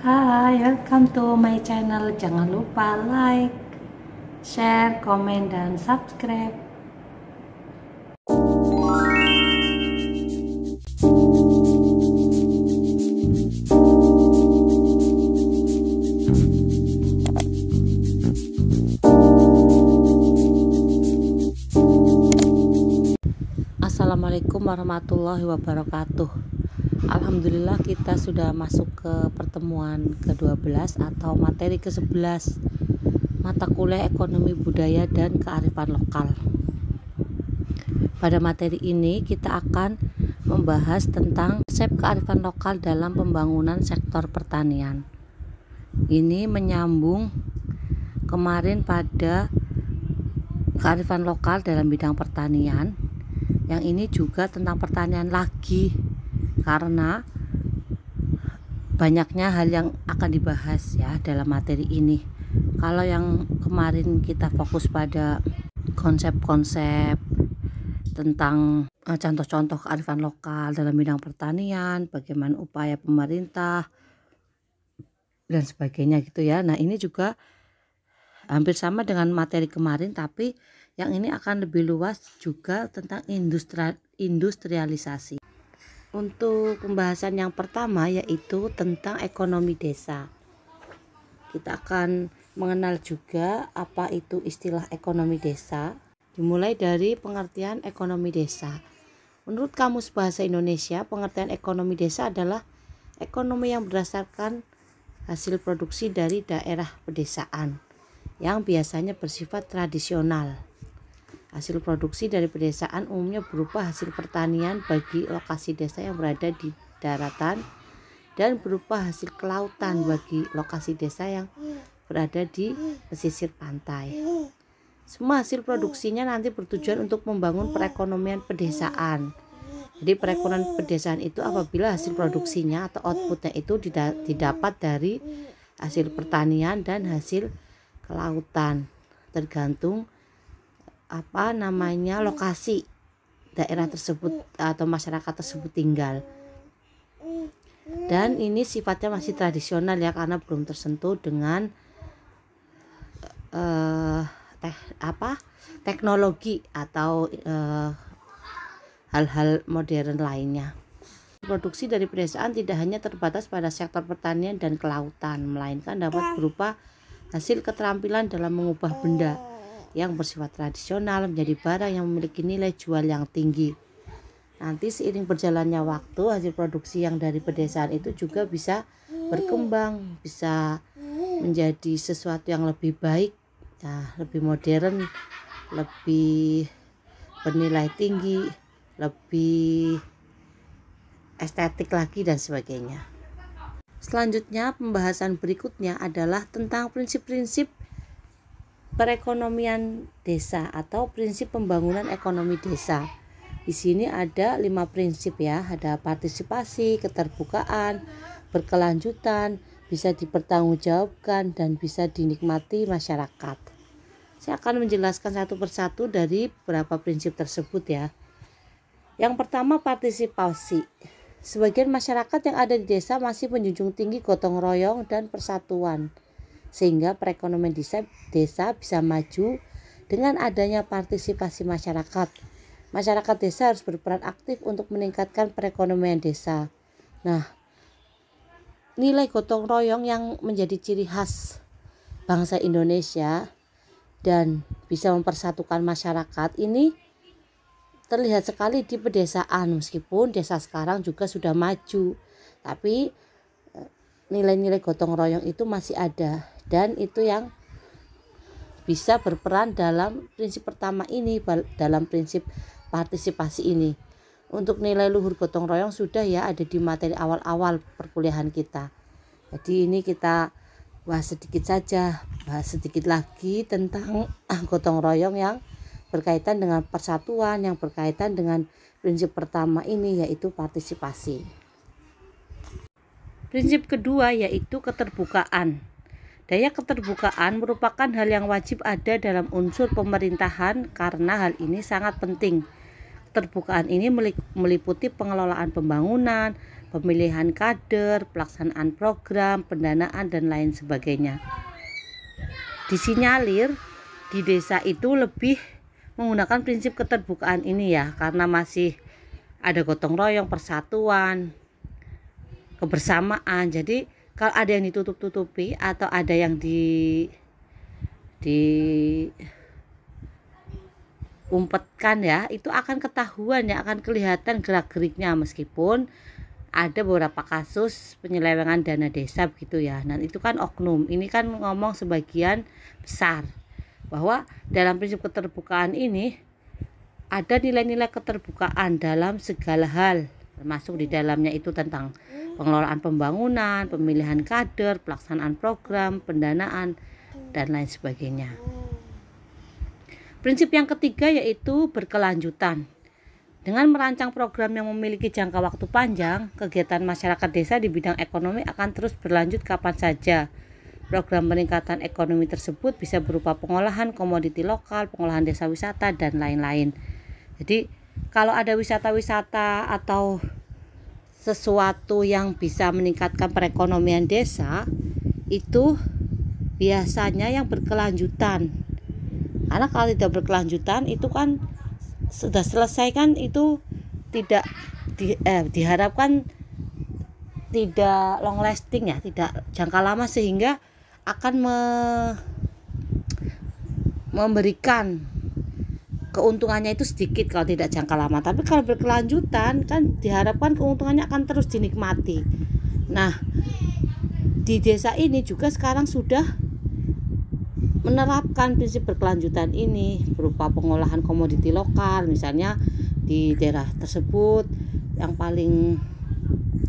Hai, welcome to my channel. Jangan lupa like, share, komen, dan subscribe. Assalamualaikum warahmatullahi wabarakatuh. Alhamdulillah kita sudah masuk ke pertemuan ke-12 atau materi ke-11 mata kuliah ekonomi budaya dan kearifan lokal. Pada materi ini kita akan membahas tentang konsep kearifan lokal dalam pembangunan sektor pertanian. Ini menyambung kemarin pada kearifan lokal dalam bidang pertanian. Yang ini juga tentang pertanian lagi, karena banyaknya hal yang akan dibahas ya dalam materi ini. Kalau yang kemarin kita fokus pada konsep-konsep tentang contoh-contoh kearifan lokal dalam bidang pertanian, bagaimana upaya pemerintah dan sebagainya gitu ya. Nah, ini juga hampir sama dengan materi kemarin, tapi yang ini akan lebih luas juga tentang industrialisasi. Untuk pembahasan yang pertama yaitu tentang ekonomi desa. Kita akan mengenal juga apa itu istilah ekonomi desa. Dimulai dari pengertian ekonomi desa. Menurut Kamus Bahasa Indonesia, pengertian ekonomi desa adalah ekonomi yang berdasarkan hasil produksi dari daerah pedesaan yang biasanya bersifat tradisional. Hasil produksi dari pedesaan umumnya berupa hasil pertanian bagi lokasi desa yang berada di daratan dan berupa hasil kelautan bagi lokasi desa yang berada di pesisir pantai. Semua hasil produksinya nanti bertujuan untuk membangun perekonomian pedesaan. Jadi perekonomian pedesaan itu apabila hasil produksinya atau outputnya itu didapat dari hasil pertanian dan hasil kelautan, tergantung lokasi daerah tersebut atau masyarakat tersebut tinggal. Dan ini sifatnya masih tradisional ya, karena belum tersentuh dengan teknologi atau hal-hal modern lainnya. Produksi dari pedesaan tidak hanya terbatas pada sektor pertanian dan kelautan, melainkan dapat berupa hasil keterampilan dalam mengubah benda yang bersifat tradisional menjadi barang yang memiliki nilai jual yang tinggi. Nanti seiring berjalannya waktu, hasil produksi yang dari pedesaan itu juga bisa berkembang, bisa menjadi sesuatu yang lebih baik, ya, lebih modern, lebih bernilai tinggi, lebih estetik lagi dan sebagainya. Selanjutnya, pembahasan berikutnya adalah tentang prinsip-prinsip perekonomian desa atau prinsip pembangunan ekonomi desa. Di sini ada 5 prinsip ya, ada partisipasi, keterbukaan, berkelanjutan, bisa dipertanggungjawabkan dan bisa dinikmati masyarakat. Saya akan menjelaskan satu persatu dari beberapa prinsip tersebut ya. Yang pertama, partisipasi. Sebagian masyarakat yang ada di desa masih menjunjung tinggi gotong royong dan persatuan, sehingga perekonomian desa bisa maju dengan adanya partisipasi masyarakat. Masyarakat desa harus berperan aktif untuk meningkatkan perekonomian desa. Nah, nilai gotong royong yang menjadi ciri khas bangsa Indonesia dan bisa mempersatukan masyarakat ini terlihat sekali di pedesaan. Meskipun desa sekarang juga sudah maju, tapi nilai-nilai gotong royong itu masih ada, dan itu yang bisa berperan dalam prinsip pertama ini, dalam prinsip partisipasi ini. Untuk nilai luhur gotong royong sudah ya ada di materi awal-awal perkuliahan kita. Jadi ini kita bahas sedikit lagi tentang gotong royong yang berkaitan dengan persatuan, yang berkaitan dengan prinsip pertama ini, yaitu partisipasi. Prinsip kedua yaitu keterbukaan. Daya keterbukaan merupakan hal yang wajib ada dalam unsur pemerintahan karena hal ini sangat penting. keterbukaan ini meliputi pengelolaan pembangunan, pemilihan kader, pelaksanaan program, pendanaan, dan lain sebagainya. Disinyalir di desa itu lebih menggunakan prinsip keterbukaan ini ya, karena masih ada gotong royong, persatuan, kebersamaan. Jadi kalau ada yang ditutup-tutupi atau ada yang diumpetkan ya, itu akan ketahuan ya, akan kelihatan gerak-geriknya, meskipun ada beberapa kasus penyelewengan dana desa begitu ya. Nah itu kan oknum, ini kan ngomong sebagian besar, bahwa dalam prinsip keterbukaan ini ada nilai-nilai keterbukaan dalam segala hal, termasuk di dalamnya itu tentang pengelolaan pembangunan, pemilihan kader, pelaksanaan program, pendanaan, dan lain sebagainya. Prinsip yang ketiga yaitu berkelanjutan. Dengan merancang program yang memiliki jangka waktu panjang, kegiatan masyarakat desa di bidang ekonomi akan terus berlanjut kapan saja. Program peningkatan ekonomi tersebut bisa berupa pengolahan komoditi lokal, pengolahan desa wisata, dan lain-lain. Jadi kalau ada wisata-wisata atau sesuatu yang bisa meningkatkan perekonomian desa, itu biasanya yang berkelanjutan. Karena kalau tidak berkelanjutan itu kan sudah selesai kan, itu tidak diharapkan tidak long lasting ya, tidak jangka lama, sehingga akan memberikan keuntungannya itu sedikit kalau tidak jangka lama. Tapi kalau berkelanjutan kan diharapkan keuntungannya akan terus dinikmati. Nah, di desa ini juga sekarang sudah menerapkan prinsip berkelanjutan ini berupa pengolahan komoditi lokal. Misalnya di daerah tersebut yang paling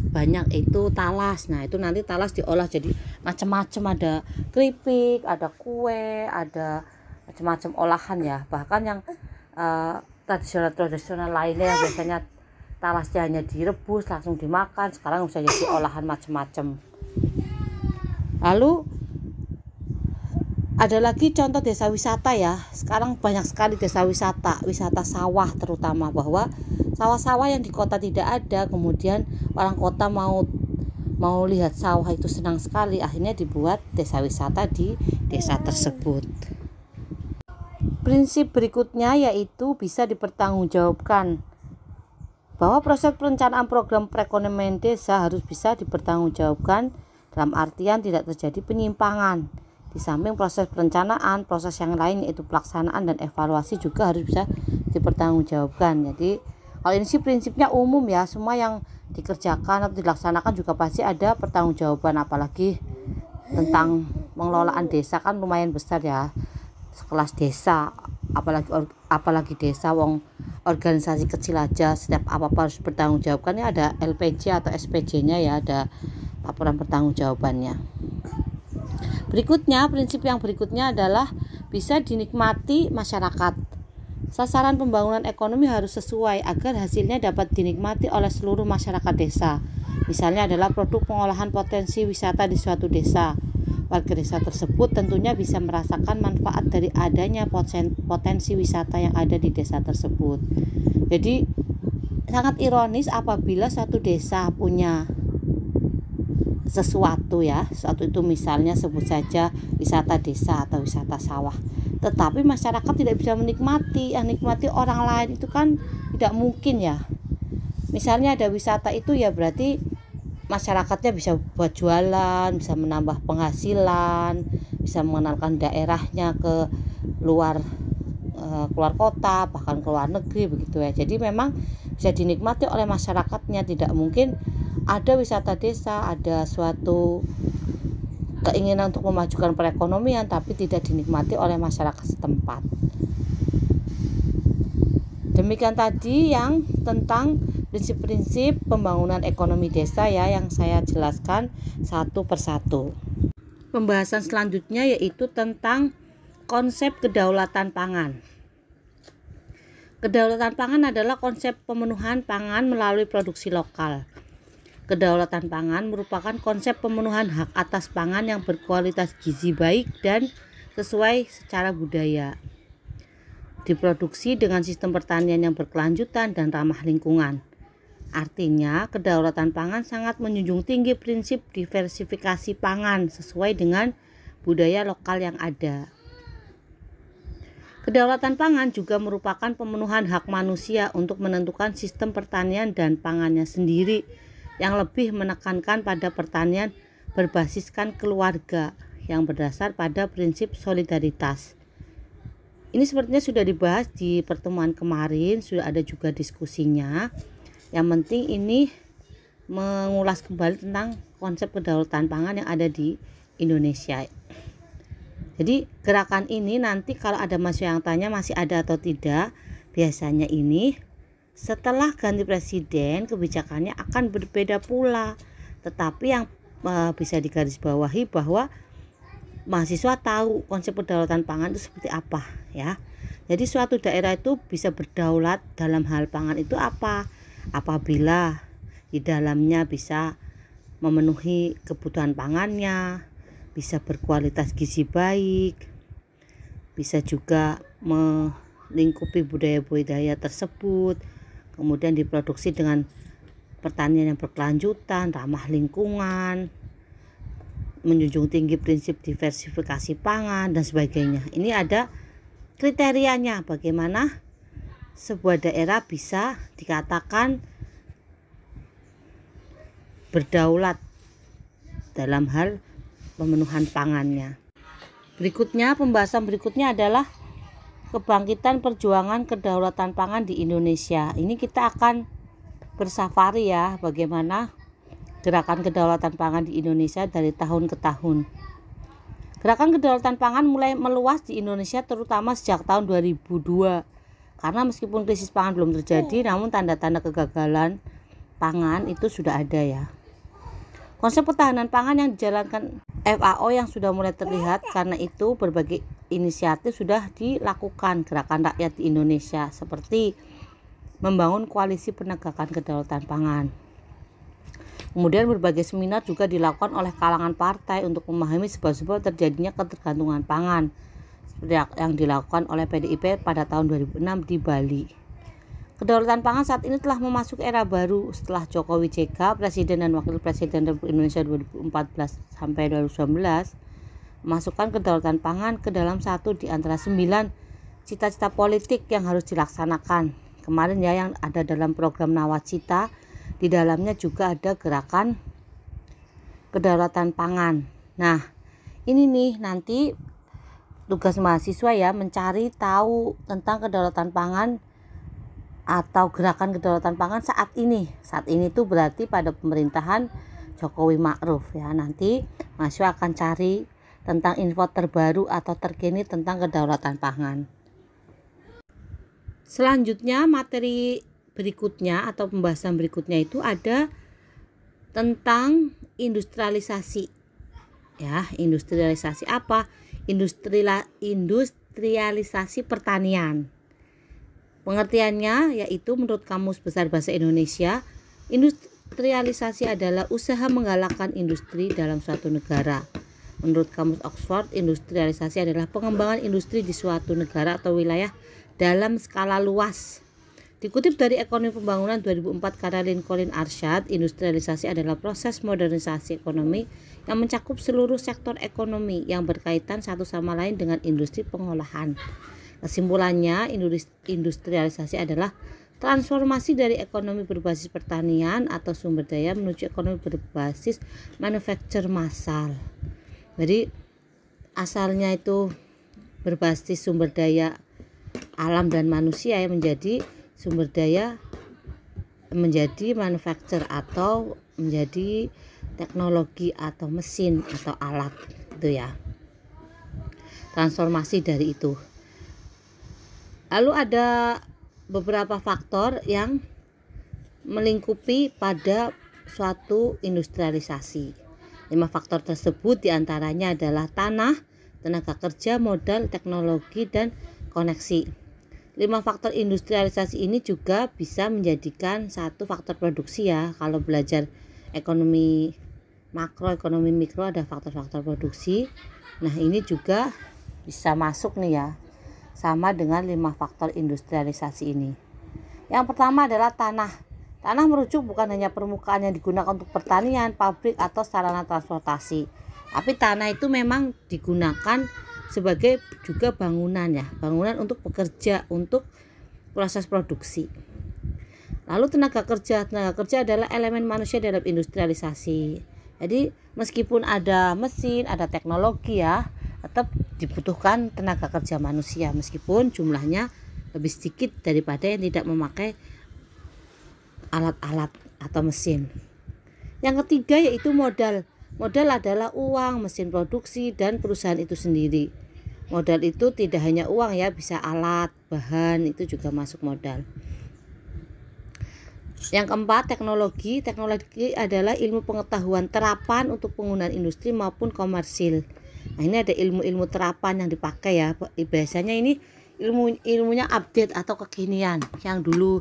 banyak itu talas. Nah itu nanti talas diolah jadi macam-macam, ada keripik, ada kue, ada macam-macam olahan ya. Bahkan yang tradisional lainnya yang biasanya talasnya hanya direbus langsung dimakan, sekarang bisa jadi olahan macam-macam. Lalu ada lagi contoh desa wisata ya. Sekarang banyak sekali desa wisata sawah terutama, bahwa sawah-sawah yang di kota tidak ada, kemudian orang kota mau lihat sawah itu senang sekali, akhirnya dibuat desa wisata di desa tersebut. Prinsip berikutnya yaitu bisa dipertanggungjawabkan, bahwa proses perencanaan program perekonomian desa harus bisa dipertanggungjawabkan dalam artian tidak terjadi penyimpangan. Di samping proses perencanaan, proses yang lain yaitu pelaksanaan dan evaluasi juga harus bisa dipertanggungjawabkan. Jadi kalau ini sih prinsipnya umum ya, semua yang dikerjakan atau dilaksanakan juga pasti ada pertanggungjawaban, apalagi tentang pengelolaan desa kan lumayan besar ya, sekelas desa, apalagi desa wong organisasi kecil aja, setiap apa-apa harus bertanggungjawabkan ya, ada LPJ atau SPJ-nya ya, ada laporan pertanggungjawabannya. Berikutnya, prinsip yang berikutnya adalah bisa dinikmati masyarakat. Sasaran pembangunan ekonomi harus sesuai agar hasilnya dapat dinikmati oleh seluruh masyarakat desa. Misalnya adalah produk pengolahan potensi wisata di suatu desa. Warga desa tersebut tentunya bisa merasakan manfaat dari adanya potensi wisata yang ada di desa tersebut. Jadi sangat ironis apabila satu desa punya sesuatu ya, sesuatu itu misalnya sebut saja wisata desa atau wisata sawah, tetapi masyarakat tidak bisa menikmati, yang nikmati orang lain, itu kan tidak mungkin ya. Misalnya ada wisata itu ya berarti masyarakatnya bisa buat jualan, bisa menambah penghasilan, bisa mengenalkan daerahnya ke luar kota, bahkan ke luar negeri begitu ya. Jadi memang bisa dinikmati oleh masyarakatnya. Tidak mungkin ada wisata desa, ada suatu keinginan untuk memajukan perekonomian tapi tidak dinikmati oleh masyarakat setempat. Demikian tadi yang tentang prinsip-prinsip pembangunan ekonomi desa ya, yang saya jelaskan satu persatu. Pembahasan selanjutnya yaitu tentang konsep kedaulatan pangan. Kedaulatan pangan adalah konsep pemenuhan pangan melalui produksi lokal. Kedaulatan pangan merupakan konsep pemenuhan hak atas pangan yang berkualitas gizi baik dan sesuai secara budaya. diproduksi dengan sistem pertanian yang berkelanjutan dan ramah lingkungan. Artinya, kedaulatan pangan sangat menjunjung tinggi prinsip diversifikasi pangan sesuai dengan budaya lokal yang ada. Kedaulatan pangan juga merupakan pemenuhan hak manusia untuk menentukan sistem pertanian dan pangannya sendiri yang lebih menekankan pada pertanian berbasiskan keluarga yang berdasar pada prinsip solidaritas. Ini sepertinya sudah dibahas di pertemuan kemarin, sudah ada juga diskusinya. Yang penting ini mengulas kembali tentang konsep kedaulatan pangan yang ada di Indonesia. Jadi gerakan ini nanti kalau ada mahasiswa yang tanya masih ada atau tidak, biasanya ini setelah ganti presiden kebijakannya akan berbeda pula. Tetapi yang bisa digarisbawahi bahwa mahasiswa tahu konsep kedaulatan pangan itu seperti apa ya. Jadi suatu daerah itu bisa berdaulat dalam hal pangan itu apa? Apabila di dalamnya bisa memenuhi kebutuhan pangannya, bisa berkualitas gizi baik, bisa juga melingkupi budaya-budaya tersebut, kemudian diproduksi dengan pertanian yang berkelanjutan, ramah lingkungan, menjunjung tinggi prinsip diversifikasi pangan dan sebagainya. Ini ada kriterianya bagaimana sebuah daerah bisa dikatakan berdaulat dalam hal pemenuhan pangannya. Pembahasan berikutnya adalah kebangkitan perjuangan kedaulatan pangan di Indonesia. Ini kita akan bersafari ya, bagaimana gerakan kedaulatan pangan di Indonesia dari tahun ke tahun. Gerakan kedaulatan pangan mulai meluas di Indonesia terutama sejak tahun 2002. Karena meskipun krisis pangan belum terjadi, namun tanda-tanda kegagalan pangan itu sudah ada ya. Konsep ketahanan pangan yang dijalankan FAO yang sudah mulai terlihat, karena itu berbagai inisiatif sudah dilakukan gerakan rakyat di Indonesia seperti membangun koalisi penegakan kedaulatan pangan. Kemudian berbagai seminar juga dilakukan oleh kalangan partai untuk memahami sebab-sebab terjadinya ketergantungan pangan seperti yang dilakukan oleh PDIP pada tahun 2006 di Bali. Kedaulatan pangan saat ini telah memasuki era baru setelah Jokowi JK, Presiden dan Wakil Presiden Republik Indonesia 2014 sampai 2019, memasukkan kedaulatan pangan ke dalam satu di antara 9 cita-cita politik yang harus dilaksanakan. Kemarin ya yang ada dalam program Nawacita, di dalamnya juga ada gerakan kedaulatan pangan. Nah, ini nih nanti tugas mahasiswa ya mencari tahu tentang kedaulatan pangan atau gerakan kedaulatan pangan saat ini. Saat ini tuh berarti pada pemerintahan Jokowi Ma'ruf ya. Nanti mahasiswa akan cari tentang info terbaru atau terkini tentang kedaulatan pangan. Selanjutnya materi berikutnya atau pembahasan berikutnya itu ada tentang industrialisasi. Ya, industrialisasi apa? Industrialisasi pertanian. Pengertiannya yaitu menurut Kamus Besar Bahasa Indonesia, industrialisasi adalah usaha menggalakkan industri dalam suatu negara. Menurut Kamus Oxford, industrialisasi adalah pengembangan industri di suatu negara atau wilayah dalam skala luas. Dikutip dari Ekonomi Pembangunan 2004 karya Lincoln Arshad, industrialisasi adalah proses modernisasi ekonomi yang mencakup seluruh sektor ekonomi yang berkaitan satu sama lain dengan industri pengolahan. Kesimpulannya, industrialisasi adalah transformasi dari ekonomi berbasis pertanian atau sumber daya menuju ekonomi berbasis manufaktur massal. Jadi asalnya itu berbasis sumber daya alam dan manusia yang menjadi sumber daya menjadi manufaktur atau menjadi teknologi atau mesin atau alat itu ya. Transformasi dari itu. Lalu ada beberapa faktor yang melingkupi pada suatu industrialisasi. 5 faktor tersebut diantaranya adalah tanah, tenaga kerja, modal, teknologi, dan koneksi. 5 faktor industrialisasi ini juga bisa menjadikan satu faktor produksi ya. Kalau belajar ekonomi makro, ekonomi mikro ada faktor-faktor produksi. Nah ini juga bisa masuk nih ya. sama dengan 5 faktor industrialisasi ini. Yang pertama adalah tanah. Tanah merujuk bukan hanya permukaan yang digunakan untuk pertanian, pabrik, atau sarana transportasi. Tapi tanah itu memang digunakan sebagai juga bangunan ya, bangunan untuk bekerja, untuk proses produksi. Lalu tenaga kerja adalah elemen manusia dalam industrialisasi. Jadi meskipun ada mesin, ada teknologi ya, tetap dibutuhkan tenaga kerja manusia meskipun jumlahnya lebih sedikit daripada yang tidak memakai alat-alat atau mesin. Yang ketiga yaitu modal. Modal adalah uang, mesin produksi, dan perusahaan itu sendiri. Modal itu tidak hanya uang ya, bisa alat, bahan, itu juga masuk modal. Yang keempat, teknologi. Teknologi adalah ilmu pengetahuan terapan untuk penggunaan industri maupun komersil. Nah, ini ada ilmu-ilmu terapan yang dipakai ya. Biasanya ini ilmunya update atau kekinian. Yang dulu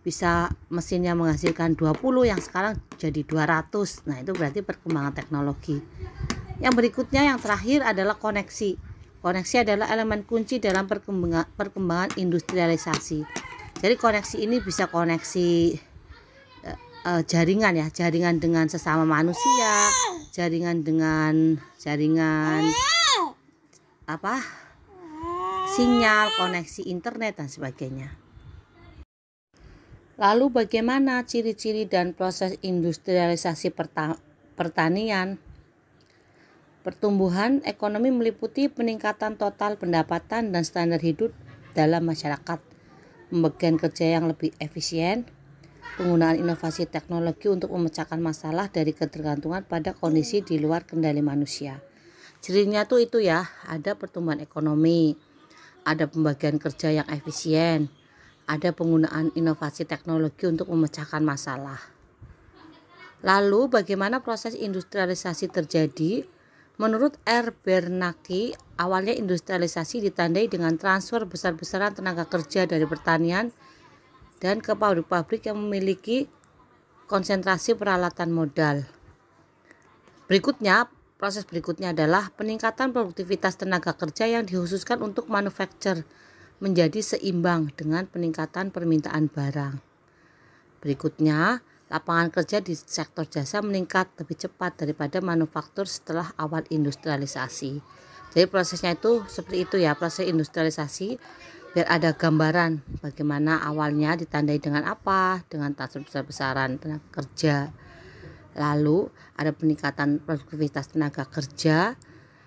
bisa mesinnya menghasilkan 20, yang sekarang jadi 200. Nah, itu berarti perkembangan teknologi. Yang berikutnya, yang terakhir adalah koneksi. Koneksi adalah elemen kunci dalam perkembangan industrialisasi. Jadi koneksi ini bisa koneksi jaringan ya, jaringan dengan sesama manusia, jaringan dengan sinyal, koneksi internet dan sebagainya. Lalu bagaimana ciri-ciri dan proses industrialisasi pertanian? Pertumbuhan ekonomi meliputi peningkatan total pendapatan dan standar hidup dalam masyarakat, pembagian kerja yang lebih efisien, penggunaan inovasi teknologi untuk memecahkan masalah dari ketergantungan pada kondisi di luar kendali manusia. Cirinya tuh itu ya, ada pertumbuhan ekonomi, ada pembagian kerja yang efisien, ada penggunaan inovasi teknologi untuk memecahkan masalah. Lalu bagaimana proses industrialisasi terjadi? Menurut R. Bernanke, awalnya industrialisasi ditandai dengan transfer besar-besaran tenaga kerja dari pertanian dan ke pabrik-pabrik yang memiliki konsentrasi peralatan modal. Proses berikutnya adalah peningkatan produktivitas tenaga kerja yang dikhususkan untuk manufaktur menjadi seimbang dengan peningkatan permintaan barang. Berikutnya, lapangan kerja di sektor jasa meningkat lebih cepat daripada manufaktur setelah awal industrialisasi. Jadi prosesnya itu seperti itu ya, proses industrialisasi, biar ada gambaran bagaimana awalnya ditandai dengan apa, dengan transfer besar-besaran tenaga kerja. Lalu ada peningkatan produktivitas tenaga kerja,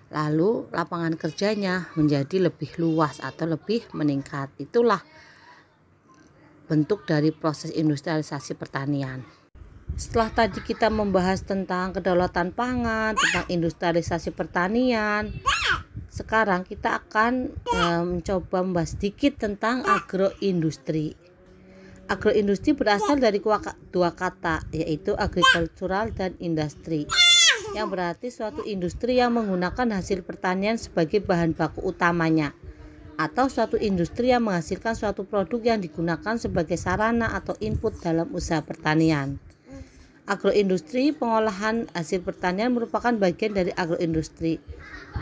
lalu lapangan kerjanya menjadi lebih luas atau lebih meningkat. Itulah bentuk dari proses industrialisasi pertanian. Setelah tadi kita membahas tentang kedaulatan pangan, tentang industrialisasi pertanian, sekarang kita akan mencoba membahas sedikit tentang agroindustri. Agroindustri berasal dari dua kata, yaitu agricultural dan industri, yang berarti suatu industri yang menggunakan hasil pertanian sebagai bahan baku utamanya, atau suatu industri yang menghasilkan suatu produk yang digunakan sebagai sarana atau input dalam usaha pertanian. Agroindustri, pengolahan hasil pertanian, merupakan bagian dari agroindustri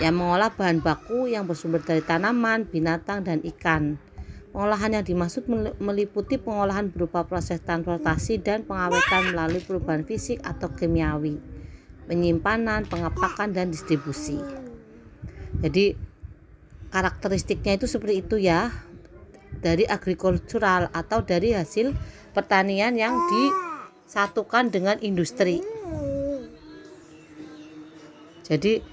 yang mengolah bahan baku yang bersumber dari tanaman, binatang, dan ikan. Pengolahan yang dimaksud meliputi pengolahan berupa proses transportasi dan pengawetan melalui perubahan fisik atau kimiawi, penyimpanan, pengepakan, dan distribusi. Jadi karakteristiknya itu seperti itu ya, dari agrikultural atau dari hasil pertanian yang disatukan dengan industri. Jadi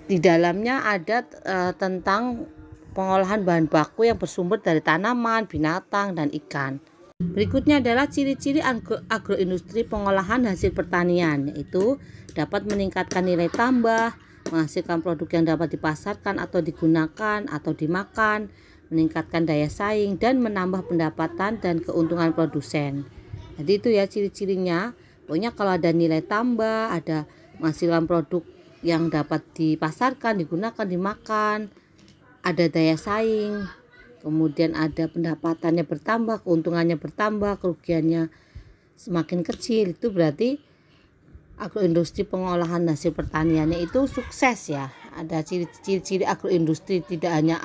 di dalamnya ada tentang pengolahan bahan baku yang bersumber dari tanaman, binatang, dan ikan. Berikutnya adalah ciri-ciri agroindustri pengolahan hasil pertanian, yaitu dapat meningkatkan nilai tambah, menghasilkan produk yang dapat dipasarkan atau digunakan atau dimakan, meningkatkan daya saing, dan menambah pendapatan dan keuntungan produsen. Jadi itu ya ciri-cirinya. Pokoknya kalau ada nilai tambah, ada menghasilkan produk yang dapat dipasarkan, digunakan, dimakan, ada daya saing, kemudian ada pendapatannya bertambah, keuntungannya bertambah, kerugiannya semakin kecil, itu berarti agroindustri pengolahan hasil pertaniannya itu sukses ya. Ada ciri-ciri agroindustri, tidak hanya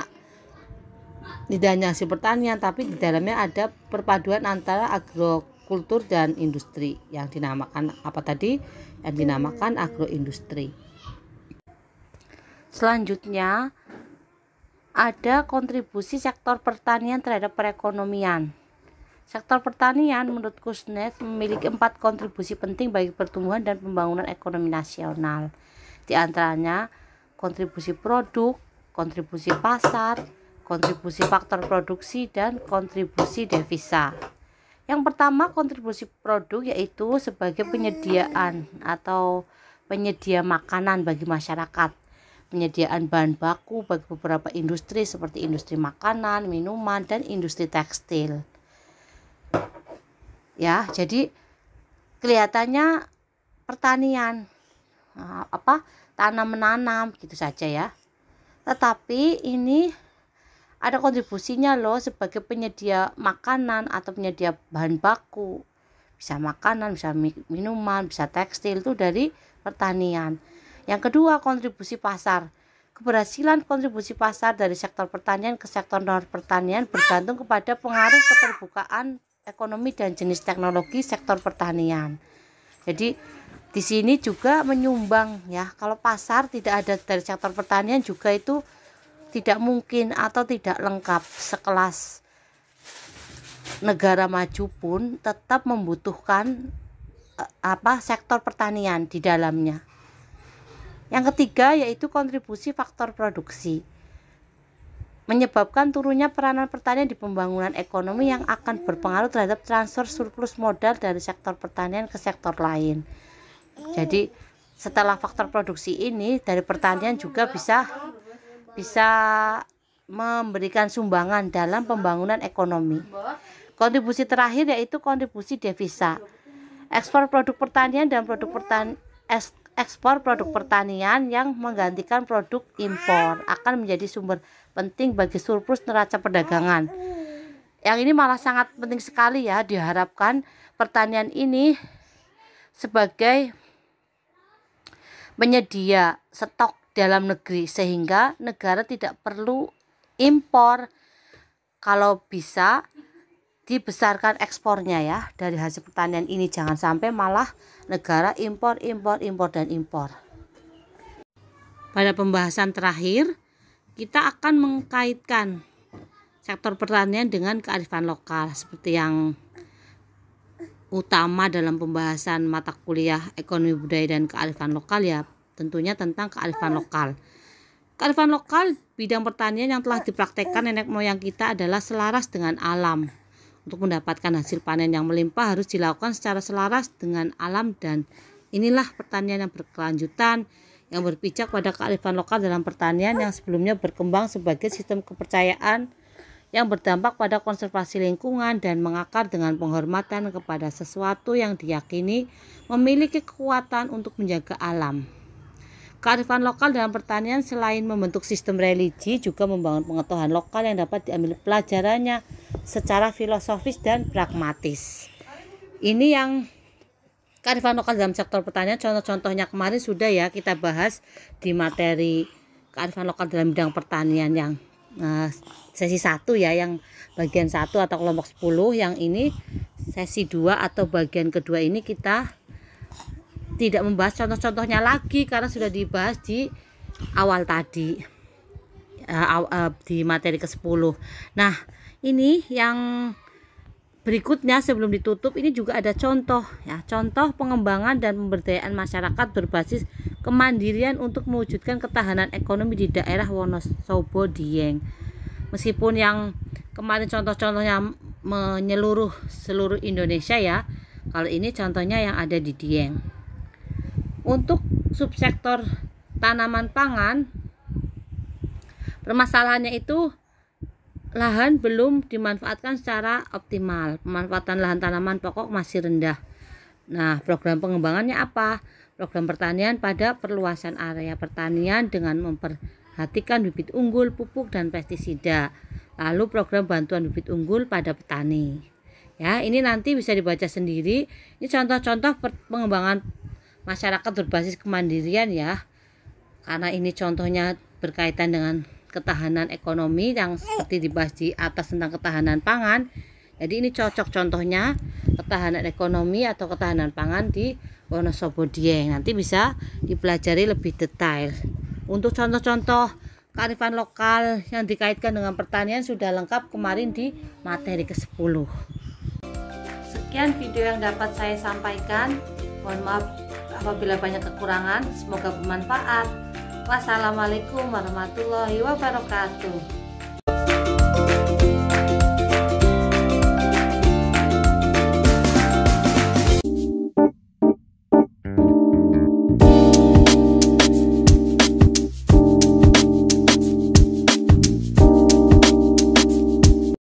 Tidak hanya hasil pertanian, tapi di dalamnya ada perpaduan antara agrokultur dan industri yang dinamakan apa tadi? Yang dinamakan agroindustri. Selanjutnya ada kontribusi sektor pertanian terhadap perekonomian. Sektor pertanian menurut Kuznets memiliki 4 kontribusi penting bagi pertumbuhan dan pembangunan ekonomi nasional. Di antaranya kontribusi produk, kontribusi pasar, kontribusi faktor produksi, dan kontribusi devisa. Yang pertama, kontribusi produk yaitu sebagai penyediaan atau penyedia makanan bagi masyarakat, penyediaan bahan baku bagi beberapa industri seperti industri makanan, minuman, dan industri tekstil. Ya, jadi kelihatannya pertanian tanam menanam gitu saja ya. Tetapi ini ada kontribusinya loh sebagai penyedia makanan atau penyedia bahan baku. Bisa makanan, bisa minuman, bisa tekstil, itu dari pertanian. Yang kedua, kontribusi pasar. Keberhasilan kontribusi pasar dari sektor pertanian ke sektor non pertanian bergantung kepada pengaruh keterbukaan ekonomi dan jenis teknologi sektor pertanian. Jadi di sini juga menyumbang ya, kalau pasar tidak ada dari sektor pertanian juga itu tidak mungkin atau tidak lengkap. Sekelas negara maju pun tetap membutuhkan sektor pertanian di dalamnya. Yang ketiga yaitu kontribusi faktor produksi. Menyebabkan turunnya peranan pertanian di pembangunan ekonomi yang akan berpengaruh terhadap transfer surplus modal dari sektor pertanian ke sektor lain. Jadi setelah faktor produksi ini dari pertanian juga bisa memberikan sumbangan dalam pembangunan ekonomi. Kontribusi terakhir yaitu kontribusi devisa. Ekspor produk pertanian dan ekspor produk pertanian yang menggantikan produk impor akan menjadi sumber penting bagi surplus neraca perdagangan. Yang ini malah sangat penting sekali ya, diharapkan pertanian ini sebagai penyedia stok dalam negeri sehingga negara tidak perlu impor. Kalau bisa dibesarkan ekspornya ya dari hasil pertanian ini, jangan sampai malah negara impor. Pada pembahasan terakhir kita akan mengkaitkan sektor pertanian dengan kearifan lokal seperti yang utama dalam pembahasan mata kuliah ekonomi budaya dan kearifan lokal ya, tentunya tentang kearifan lokal. Kearifan lokal bidang pertanian yang telah dipraktekkan nenek moyang kita adalah selaras dengan alam. Untuk mendapatkan hasil panen yang melimpah harus dilakukan secara selaras dengan alam, dan inilah pertanian yang berkelanjutan yang berpijak pada kearifan lokal dalam pertanian yang sebelumnya berkembang sebagai sistem kepercayaan yang berdampak pada konservasi lingkungan dan mengakar dengan penghormatan kepada sesuatu yang diyakini memiliki kekuatan untuk menjaga alam. Kearifan lokal dalam pertanian selain membentuk sistem religi juga membangun pengetahuan lokal yang dapat diambil pelajarannya secara filosofis dan pragmatis. Ini yang kearifan lokal dalam sektor pertanian, contoh-contohnya kemarin sudah ya kita bahas di materi kearifan lokal dalam bidang pertanian yang sesi 1 ya, yang bagian 1 atau kelompok 10. Yang ini sesi 2 atau bagian kedua ini kita tidak membahas contoh-contohnya lagi karena sudah dibahas di awal tadi di materi ke-10. Nah, ini yang berikutnya sebelum ditutup ini juga ada contoh ya, contoh pengembangan dan pemberdayaan masyarakat berbasis kemandirian untuk mewujudkan ketahanan ekonomi di daerah Wonosobo Dieng. Meskipun yang kemarin contoh-contohnya menyeluruh seluruh Indonesia ya, kalau ini contohnya yang ada di Dieng. Untuk subsektor tanaman pangan, permasalahannya itu lahan belum dimanfaatkan secara optimal. Pemanfaatan lahan tanaman pokok masih rendah. Nah, program pengembangannya apa? Program pertanian pada perluasan area pertanian dengan memperhatikan bibit unggul, pupuk, dan pestisida. Lalu program bantuan bibit unggul pada petani. Ya, ini nanti bisa dibaca sendiri. Ini contoh-contoh pengembangan masyarakat berbasis kemandirian ya. Karena ini contohnya berkaitan dengan ketahanan ekonomi yang seperti dibahas di atas tentang ketahanan pangan. Jadi ini cocok contohnya ketahanan ekonomi atau ketahanan pangan di Wonosobo Dieng. Nanti bisa dipelajari lebih detail. Untuk contoh-contoh kearifan lokal yang dikaitkan dengan pertanian sudah lengkap kemarin di materi ke-10. Sekian video yang dapat saya sampaikan. Mohon maaf apabila banyak kekurangan. Semoga bermanfaat. Wassalamualaikum warahmatullahi wabarakatuh.